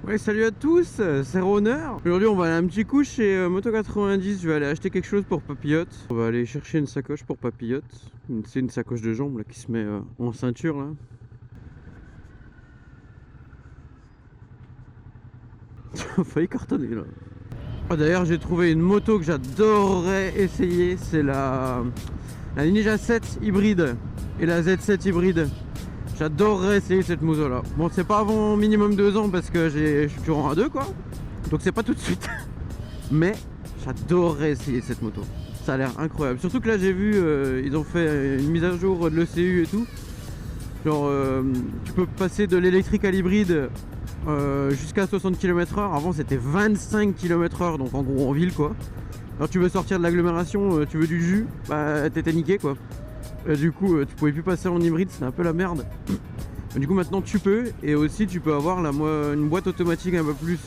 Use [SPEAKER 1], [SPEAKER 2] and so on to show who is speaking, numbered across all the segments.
[SPEAKER 1] Ouais, salut à tous, c'est Roner. Aujourd'hui on va aller un petit coup chez Moto 90, je vais aller acheter quelque chose pour Papillote. On va aller chercher une sacoche pour Papillote. C'est une sacoche de jambes là, qui se met en ceinture là. On a failli cartonner là. Oh, d'ailleurs j'ai trouvé une moto que j'adorerais essayer, c'est la Ninja 7 hybride et la Z7 hybride. J'adorerais essayer cette moto là. Bon, c'est pas avant minimum 2 ans parce que je suis toujours en A2 quoi. Donc c'est pas tout de suite. Mais j'adorerais essayer cette moto. Ça a l'air incroyable. Surtout que là j'ai vu, ils ont fait une mise à jour de l'ECU et tout. Genre tu peux passer de l'électrique à l'hybride jusqu'à 60 km/h. Avant c'était 25 km/h, donc en gros en ville quoi. Alors tu veux sortir de l'agglomération, tu veux du jus, bah t'étais niqué quoi. Du coup tu pouvais plus passer en hybride, c'était un peu la merde. Du coup maintenant tu peux, et aussi tu peux avoir une boîte automatique un peu plus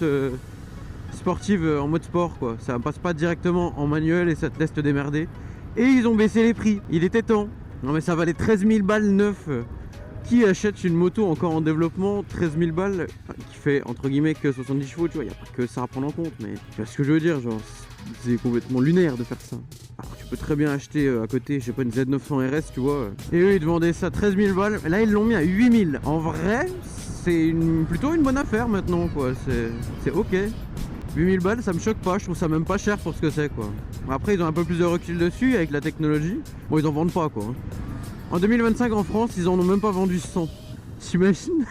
[SPEAKER 1] sportive en mode sport quoi. Ça passe pas directement en manuel et ça te laisse te démerder. Et ils ont baissé les prix, il était temps. Non mais ça valait 13 000 balles neuf. Qui achète une moto encore en développement 13 000 balles qui fait entre guillemets que 70 chevaux, tu vois, il n'y a pas que ça à prendre en compte, mais tu vois ce que je veux dire, genre c'est complètement lunaire de faire ça. Alors tu peux très bien acheter à côté, je sais pas, une Z900 RS, tu vois, et eux ils demandaient ça 13 000 balles, là ils l'ont mis à 8 000. En vrai, c'est plutôt une bonne affaire maintenant quoi, c'est ok. 8 000 balles, ça me choque pas, je trouve ça même pas cher pour ce que c'est quoi. Après ils ont un peu plus de recul dessus avec la technologie, bon ils en vendent pas quoi. En 2025 en France, ils en ont même pas vendu 100. T'imagines?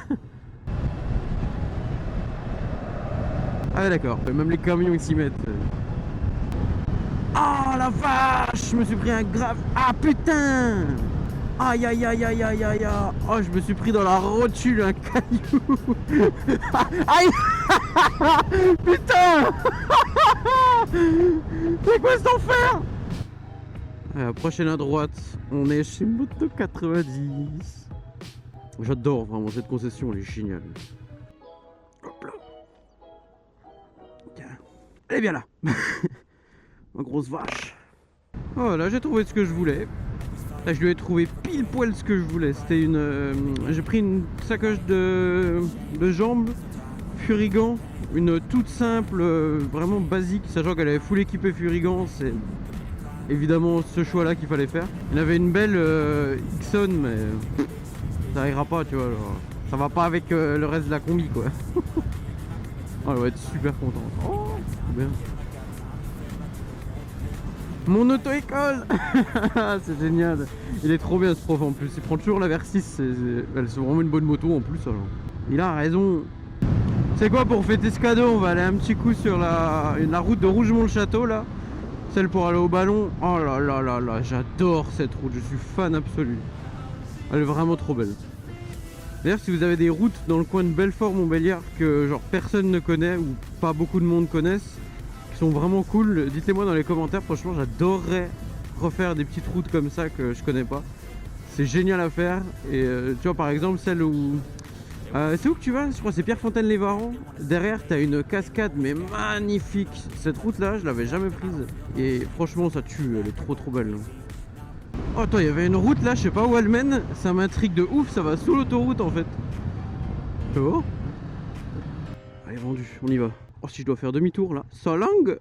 [SPEAKER 1] Ah d'accord, même les camions ils s'y mettent. Oh la vache, je me suis pris un grave... Ah putain! Aïe aïe aïe aïe aïe aïe aïe. Oh, je me suis pris dans la rotule un caillou. Aïe. Putain. C'est quoi cet enfer? La prochaine à droite, on est chez Moto 90. J'adore vraiment cette concession, elle est géniale. Hop là. Tiens. Elle est bien là. Ma grosse vache. Voilà, j'ai trouvé ce que je voulais. Là, je lui ai trouvé pile poil ce que je voulais. C'était j'ai pris une sacoche de jambes Furigan, une toute simple, vraiment basique, sachant qu'elle avait full équipée Furigan. C'est évidemment ce choix là qu'il fallait faire. Il y avait une belle Ixon, mais ça ira pas, tu vois, genre, ça va pas avec le reste de la combi quoi. Oh, elle va être super contente. Oh, bien. Mon auto-école. C'est génial. Il est trop bien ce prof en plus. Il prend toujours la Versys. C'est vraiment une bonne moto en plus alors. Il a raison. C'est quoi, pour fêter ce cadeau, on va aller un petit coup sur la route de Rougemont-le-Château là. Celle pour aller au ballon. Oh là là là là, j'adore cette route. Je suis fan absolu. Elle est vraiment trop belle. D'ailleurs, si vous avez des routes dans le coin de Belfort-Montbéliard que genre personne ne connaît ou pas beaucoup de monde connaissent, sont vraiment cool, dites-les moi dans les commentaires. Franchement, j'adorerais refaire des petites routes comme ça que je connais pas. C'est génial à faire. Et tu vois, par exemple, celle où c'est où que tu vas? Je crois que c'est Pierrefontaine-les-Varans. Derrière t'as une cascade mais magnifique. Cette route là je l'avais jamais prise et franchement ça tue, elle est trop belle. Oh attends, il y avait une route là, je sais pas où elle mène. Ça m'intrigue de ouf, ça va sous l'autoroute en fait. Tu vois? Allez, vendu, on y va. Oh, si je dois faire demi-tour là, ça langue.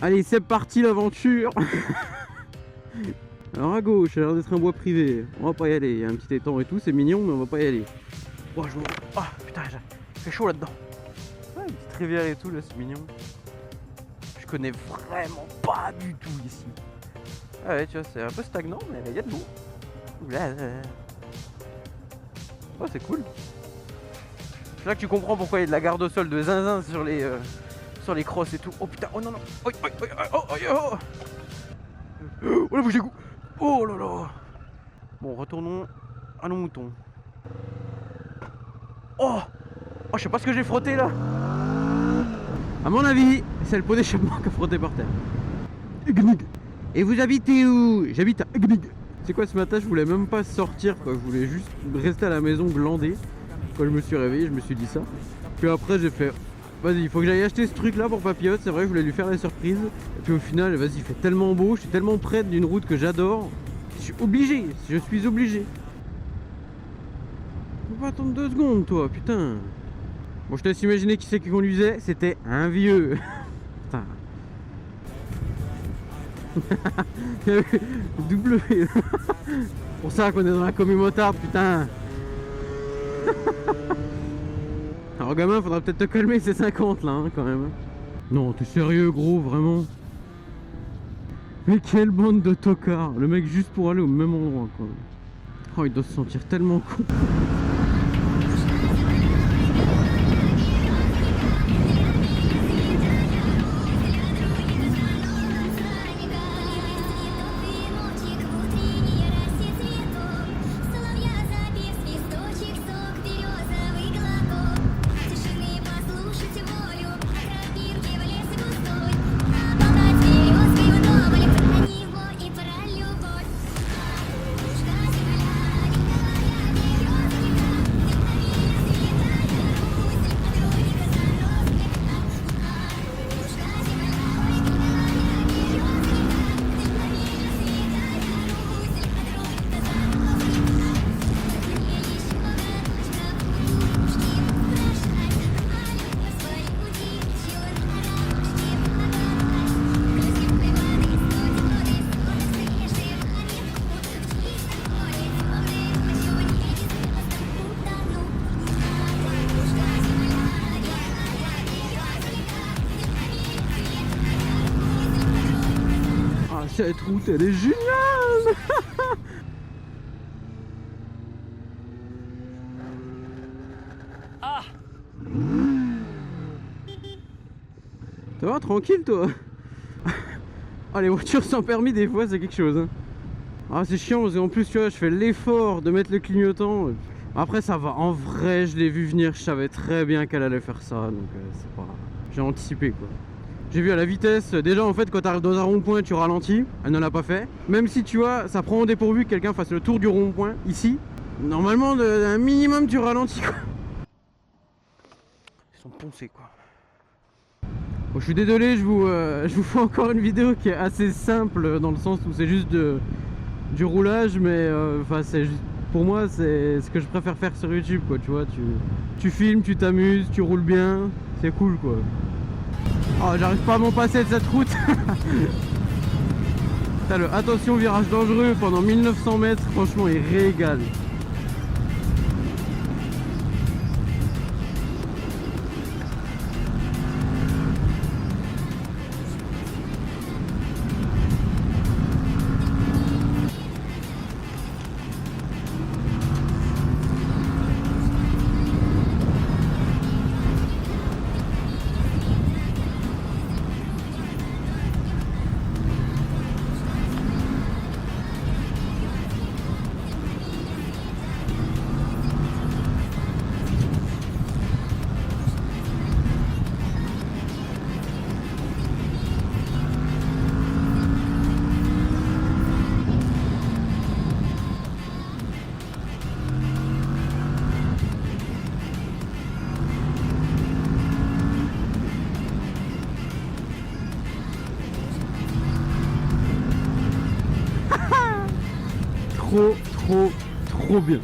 [SPEAKER 1] Allez, c'est parti l'aventure. Alors à gauche, ça a l'air d'être un bois privé. On va pas y aller, il y a un petit étang et tout, c'est mignon, mais on va pas y aller. Oh, putain, il fait chaud là-dedans. Ouais, une petite rivière et tout, là, c'est mignon. Je connais vraiment pas du tout ici. Ah ouais, tu vois, c'est un peu stagnant, mais il y a de l'eau. Oh, c'est cool. C'est là que tu comprends pourquoi il y a de la garde au sol de zinzin sur les crosses et tout. Oh putain, oh non non. Oh là, bougez goût. Oh là là. Bon, retournons à nos moutons. Oh, je sais pas ce que j'ai frotté là. À mon avis, c'est le pot d'échappement qu'a frotté par terre. Et vous habitez où? J'habite à Egnig. C'est quoi, ce matin je voulais même pas sortir quoi. Je voulais juste rester à la maison glander. Quand je me suis réveillé, je me suis dit ça. Puis après j'ai fait, vas-y, il faut que j'aille acheter ce truc là pour Papillote. C'est vrai, je voulais lui faire la surprise. Et puis au final, vas-y, il fait tellement beau, je suis tellement près d'une route que j'adore. Je suis obligé. Je suis obligé. Faut pas attendre 2 secondes toi, putain. Bon, je te laisse imaginer qui c'est qui conduisait. C'était un vieux. Putain. W. Pour ça qu'on est dans la commune motarde, putain. Alors gamin, faudra peut-être te calmer, c'est 50 là, hein, quand même. Non, t'es sérieux gros, vraiment. Mais quelle bande de tocards. Le mec juste pour aller au même endroit, quoi. Oh, il doit se sentir tellement con. Cette route elle est géniale.
[SPEAKER 2] Ah.
[SPEAKER 1] Ça va, tranquille toi. Ah, les voitures sans permis des fois c'est quelque chose, hein. Ah, c'est chiant parce qu'en plus tu vois je fais l'effort de mettre le clignotant. Après ça va, en vrai je l'ai vu venir, je savais très bien qu'elle allait faire ça. Donc c'est pas... j'ai anticipé quoi. J'ai vu à la vitesse, déjà en fait quand tu arrives dans un rond-point tu ralentis, elle ne l'a pas fait. Même si tu vois, ça prend au dépourvu que quelqu'un fasse le tour du rond-point ici. Normalement un minimum tu ralentis quoi. Ils sont poncés quoi. Bon, je suis désolé, je vous fais encore une vidéo qui est assez simple dans le sens où c'est juste du roulage, mais enfin c'est juste... Pour moi c'est ce que je préfère faire sur YouTube quoi, tu vois, tu filmes, tu t'amuses, tu roules bien, c'est cool quoi. Oh, j'arrive pas à m'en passer de cette route. Attention, virage dangereux pendant 1900 mètres, franchement il régale. Trop bien.